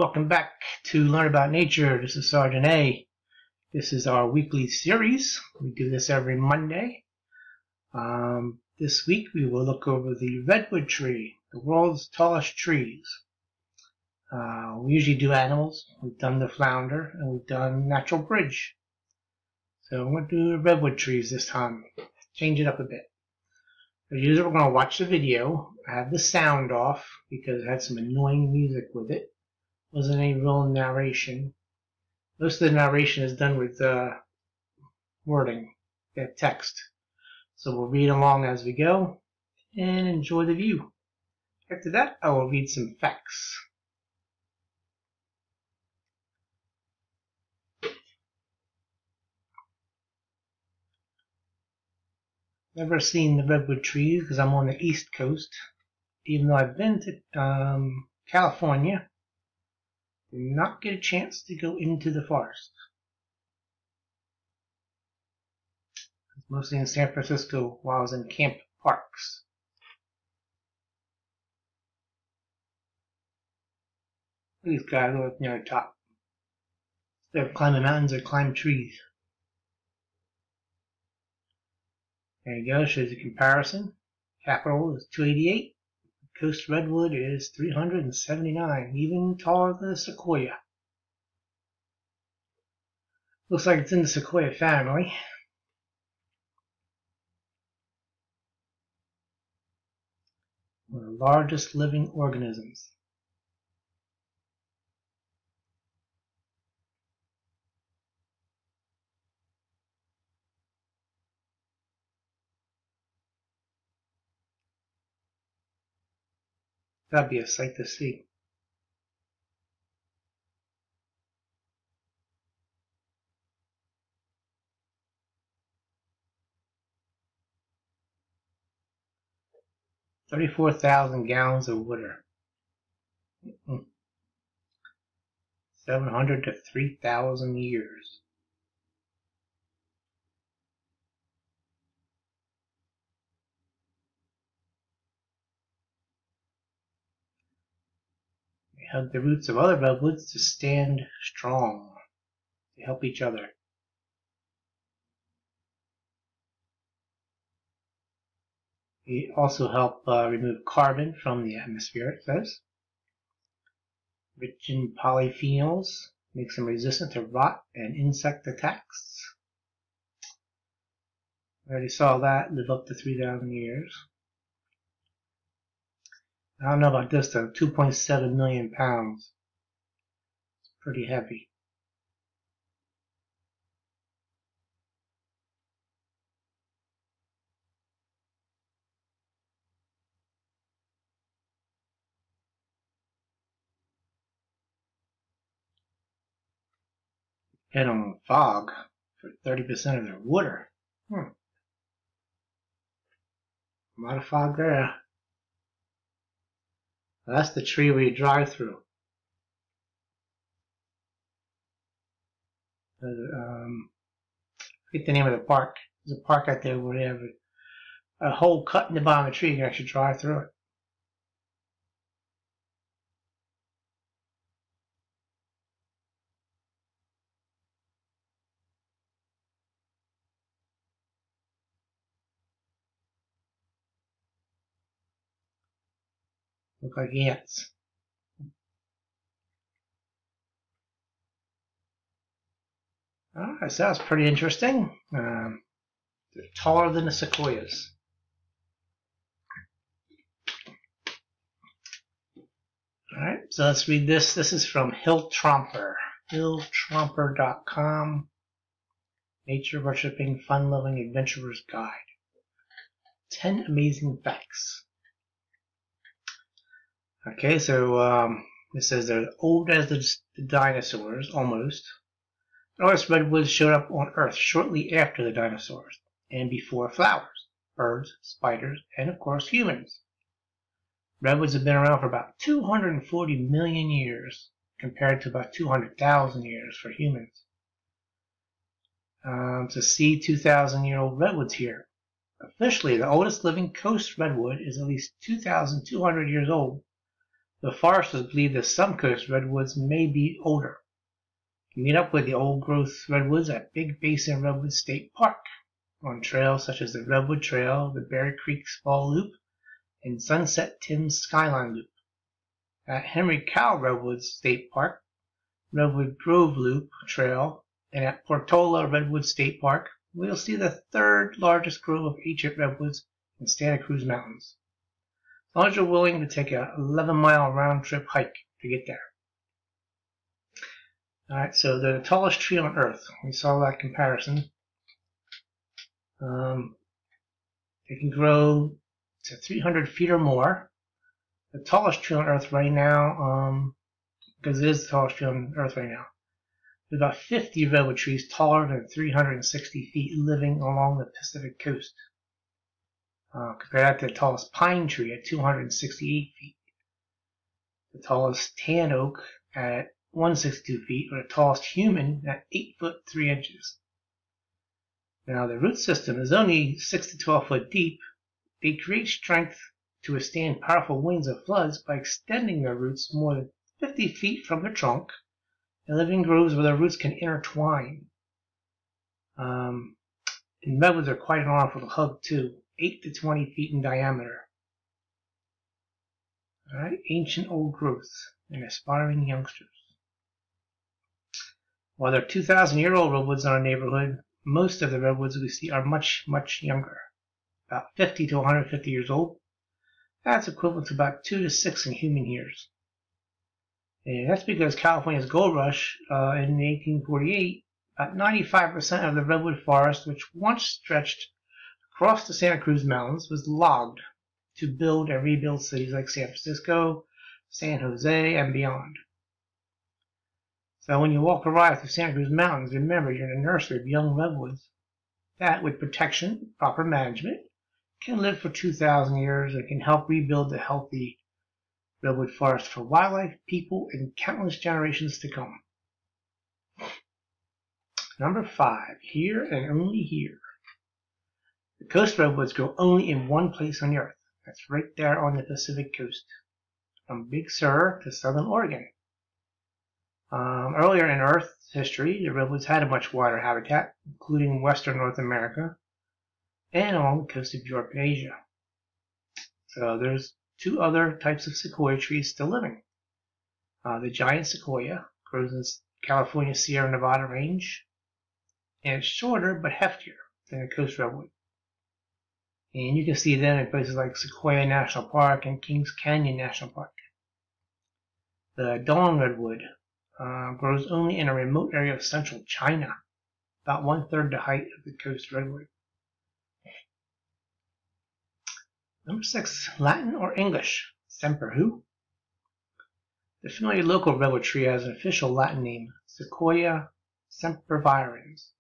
welcome back to Learn About Nature. This is Sergeant A. This is our weekly series. We do this every Monday. This week we will look over the redwood tree, the world's tallest trees. We usually do animals. We've done the flounder and we've done natural bridge. So I'm going to do the redwood trees this time. Change it up a bit. As usual, we're going to watch the video. I have the sound off because it had some annoying music with it. Wasn't any real narration. Most of the narration is done with wording, text. So we'll read along as we go and enjoy the view. After that, I will read some facts. Never seen the redwood trees because I'm on the East Coast. Even though I've been to California, did not get a chance to go into the forest. It's mostly in San Francisco while I was in camp parks. These guys are up near the top. Instead of climbing mountains, they climb trees. There you go, shows a comparison. Capital is 288. Coast redwood is 379, even taller than the sequoia. Looks like it's in the sequoia family. One of the largest living organisms. That'd be a sight to see. $34,000 gallons of water. 700 to 3,000 years. They hug the roots of other redwoods to stand strong. They help each other. They also help remove carbon from the atmosphere, it says. Rich in polyphenols, makes them resistant to rot and insect attacks. We already saw that, live up to 3,000 years. I don't know about this though, 2.7 million pounds. It's pretty heavy. Depend on fog for 30% of their water. A lot of fog there. Well, that's the tree where you drive through. I forget the name of the park. There's a park out there where they have a hole cut in the bottom of the tree. You can actually drive through it. Look like ants. Alright, so that's pretty interesting. They're taller than the sequoias. Alright, so let's read this. This is from Hilltromper. Hilltromper.com. Nature Worshipping, Fun-Loving Adventurer's Guide. 10 amazing facts. Okay, so it says they're old as the dinosaurs, almost. North redwoods showed up on Earth shortly after the dinosaurs, and before flowers, birds, spiders, and of course humans. Redwoods have been around for about 240 million years, compared to about 200,000 years for humans. To see 2,000-year-old redwoods here. Officially, the oldest living coast redwood is at least 2,200 years old, The foresters believe that some coast redwoods may be older. You meet up with the old-growth redwoods at Big Basin Redwood State Park on trails such as the Redwood Trail, the Bear Creek Fall Loop, and Sunset Tim's Skyline Loop. At Henry Cowell Redwood State Park, Redwood Grove Loop Trail, and at Portola Redwood State Park, we'll see the third largest grove of ancient redwoods in Santa Cruz Mountains. As long as you're willing to take an 11-mile round-trip hike to get there. Alright, so they're the tallest tree on Earth. We saw that comparison. They can grow to 300 feet or more. The tallest tree on Earth right now, because it is the tallest tree on Earth right now, there's about 50 redwood trees taller than 360 feet living along the Pacific coast. Compare that to the tallest pine tree at 268 feet. The tallest tan oak at 162 feet, or the tallest human at 8 foot 3 inches. Now, the root system is only 6 to 12 foot deep. They create strength to withstand powerful winds and floods by extending their roots more than 50 feet from their trunk and live in groves where their roots can intertwine. And redwoods are quite an arm for the hug, too, 8 to 20 feet in diameter. Alright, ancient old growths and aspiring youngsters. While there are 2,000-year-old redwoods in our neighborhood, most of the redwoods we see are much, much younger, about 50 to 150 years old. That's equivalent to about 2 to 6 in human years. And that's because California's gold rush in 1848, about 95% of the redwood forest, which once stretched across the Santa Cruz Mountains, was logged to build and rebuild cities like San Francisco, San Jose, and beyond. So when you walk around through Santa Cruz Mountains, remember you're in a nursery of young redwoods that, with protection, proper management, can live for 2,000 years and can help rebuild the healthy redwood forest for wildlife, people, and countless generations to come. Number 5, here and only here. The coast redwoods grow only in one place on the earth. That's right there on the Pacific coast, from Big Sur to southern Oregon. Earlier in Earth history, the redwoods had a much wider habitat, including western North America and along the coast of Europe and Asia. So there's 2 other types of sequoia trees still living. The giant sequoia grows in California Sierra Nevada range, and it's shorter but heftier than the coast redwood. And you can see them in places like Sequoia National Park and Kings Canyon National Park. The dawn redwood grows only in a remote area of central China, about 1/3 the height of the coast redwood. Number 6, Latin or English? Semper who? The familiar local redwood tree has an official Latin name, Sequoia sempervirens.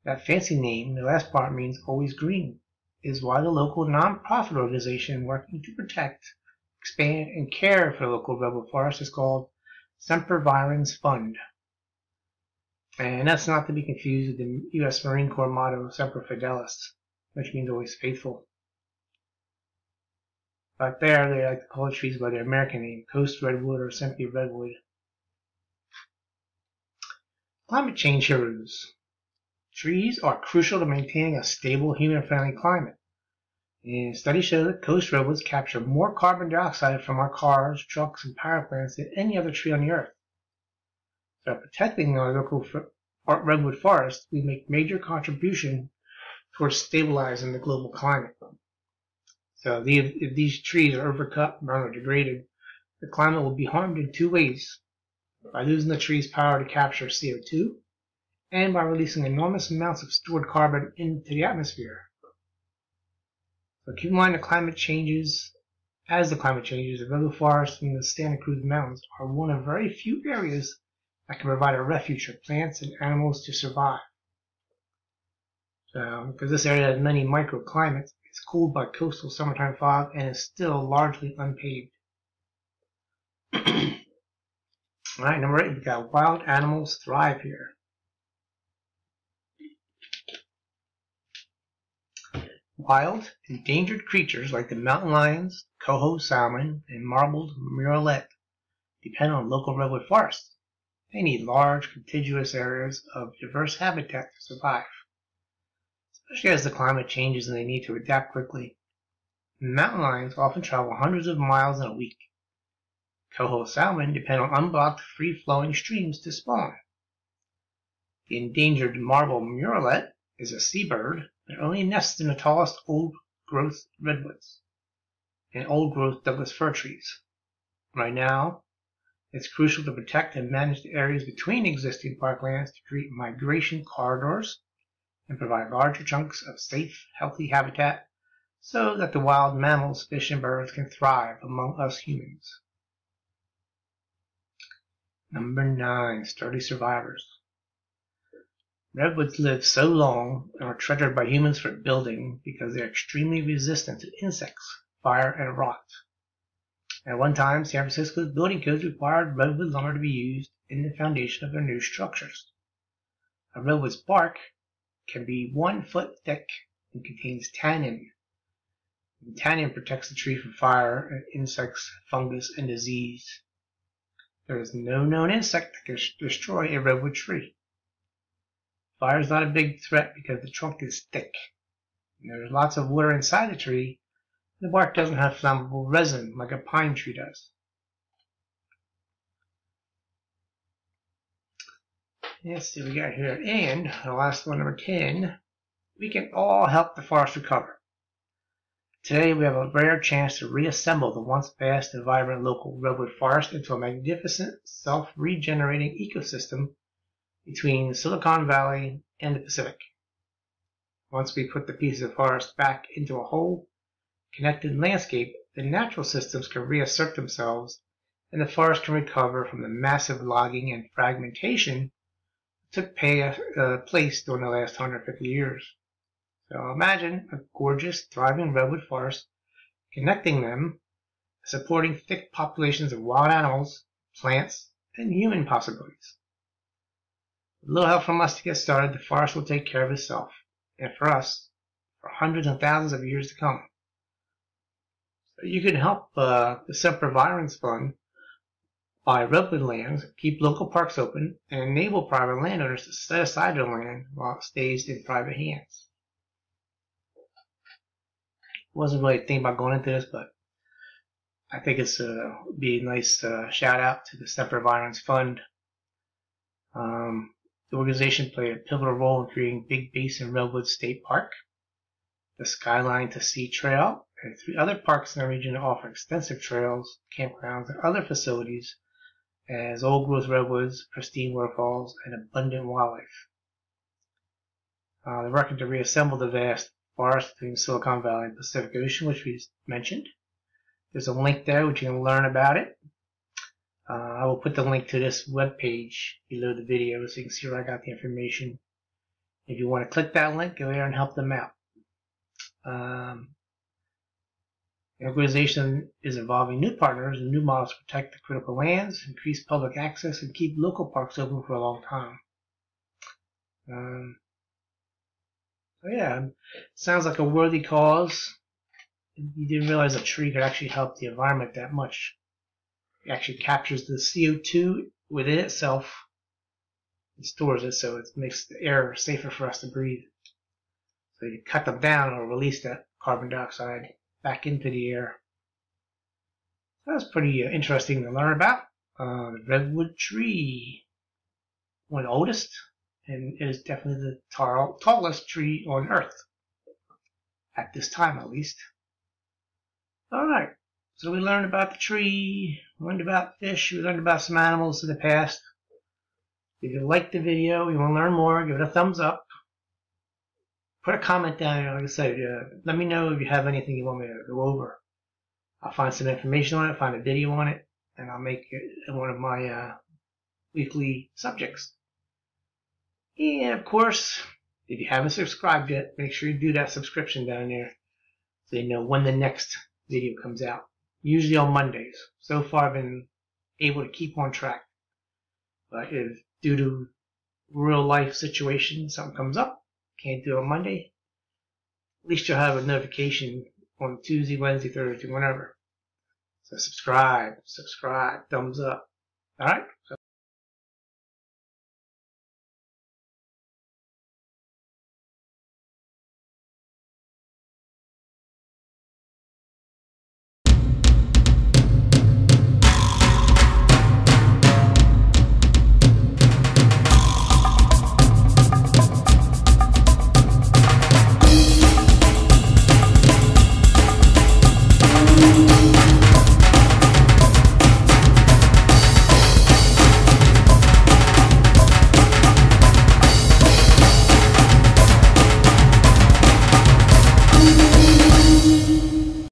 That fancy name, the last part means always green, is why the local non-profit organization working to protect, expand, and care for the local redwood forest is called Sempervirens Fund. And that's not to be confused with the U.S. Marine Corps motto, Semper Fidelis, which means always faithful. But there, they like to call the trees by their American name, coast redwood or simply redwood. Climate change heroes. Trees are crucial to maintaining a stable, human-friendly climate. And studies show that coast redwoods capture more carbon dioxide from our cars, trucks, and power plants than any other tree on the earth. So by protecting our local redwood forest, we make major contribution towards stabilizing the global climate. So if these trees are overcut, burned, or degraded, the climate will be harmed in 2 ways. By losing the tree's power to capture CO2, and by releasing enormous amounts of stored carbon into the atmosphere. So keep in mind the climate changes. As the climate changes, the redwood forest in the Santa Cruz Mountains are one of very few areas that can provide a refuge for plants and animals to survive. So, because this area has many microclimates, it's cooled by coastal summertime fog and is still largely unpaved. Alright, number 8, we've got wild animals thrive here. Wild, endangered creatures like the mountain lions, coho salmon, and marbled murrelet depend on local redwood forests. They need large, contiguous areas of diverse habitat to survive, especially as the climate changes and they need to adapt quickly. Mountain lions often travel hundreds of miles in a week. Coho salmon depend on unblocked, free-flowing streams to spawn. The endangered marbled murrelet is a seabird that only nests in the tallest old-growth redwoods and old-growth Douglas fir trees. Right now, it's crucial to protect and manage the areas between existing parklands to create migration corridors and provide larger chunks of safe, healthy habitat so that the wild mammals, fish, and birds can thrive among us humans. Number 9. Sturdy survivors. Redwoods live so long and are treasured by humans for building because they are extremely resistant to insects, fire, and rot. At one time, San Francisco's building codes required redwood lumber to be used in the foundation of their new structures. A redwood's bark can be 1 foot thick and contains tannin. And tannin protects the tree from fire, insects, fungus, and disease. There is no known insect that can destroy a redwood tree. Fire is not a big threat because the trunk is thick. And there is lots of water inside the tree. The bark doesn't have flammable resin like a pine tree does. Let's see what we got here. And the last one, number 10, we can all help the forest recover. Today we have a rare chance to reassemble the once vast and vibrant local redwood forest into a magnificent, self-regenerating ecosystem between Silicon Valley and the Pacific. Once we put the pieces of forest back into a whole, connected landscape, the natural systems can reassert themselves and the forest can recover from the massive logging and fragmentation that took place during the last 150 years. So imagine a gorgeous, thriving redwood forest, connecting them, supporting thick populations of wild animals, plants, and human possibilities. With a little help from us to get started, the forest will take care of itself, and for us, for hundreds and thousands of years to come. So you can help the Sempervirens Fund buy redwood lands, keep local parks open, and enable private landowners to set aside their land while it stays in private hands. Wasn't really thinking about going into this, but I think it's be a nice shout out to the Sempervirens Fund. The organization played a pivotal role in creating Big Basin Redwood State Park, the Skyline to Sea Trail, and 3 other parks in the region that offer extensive trails, campgrounds, and other facilities as old-growth redwoods, pristine waterfalls, and abundant wildlife. They're working to reassemble the vast forest between Silicon Valley and Pacific Ocean, which we mentioned. There's a link there which you can learn about it. I will put the link to this webpage below the video so you can see where I got the information. If you want to click that link, go there and help them out. The organization is involving new partners and new models to protect the critical lands, increase public access, and keep local parks open for a long time. So yeah, sounds like a worthy cause. You didn't realize a tree could actually help the environment that much. It actually captures the CO2 within itself and stores it, so it makes the air safer for us to breathe. So you cut them down or release that carbon dioxide back into the air. So that's pretty interesting to learn about. The Redwood Tree, one of the oldest, and it is definitely the tallest tree on Earth, at this time at least. Alright, so we learned about the tree, we learned about fish, we learned about some animals in the past. If you liked the video, you want to learn more, give it a thumbs up. Put a comment down here, like I said, let me know if you have anything you want me to go over. I'll find some information on it, find a video on it, and I'll make it one of my weekly subjects. And of course, if you haven't subscribed yet, make sure you do that subscription down there so you know when the next video comes out. Usually on Mondays. So far I've been able to keep on track. But if due to real life situation something comes up, can't do it on Monday, least you'll have a notification on Tuesday, Wednesday, Thursday, whenever. So subscribe, thumbs up. All right?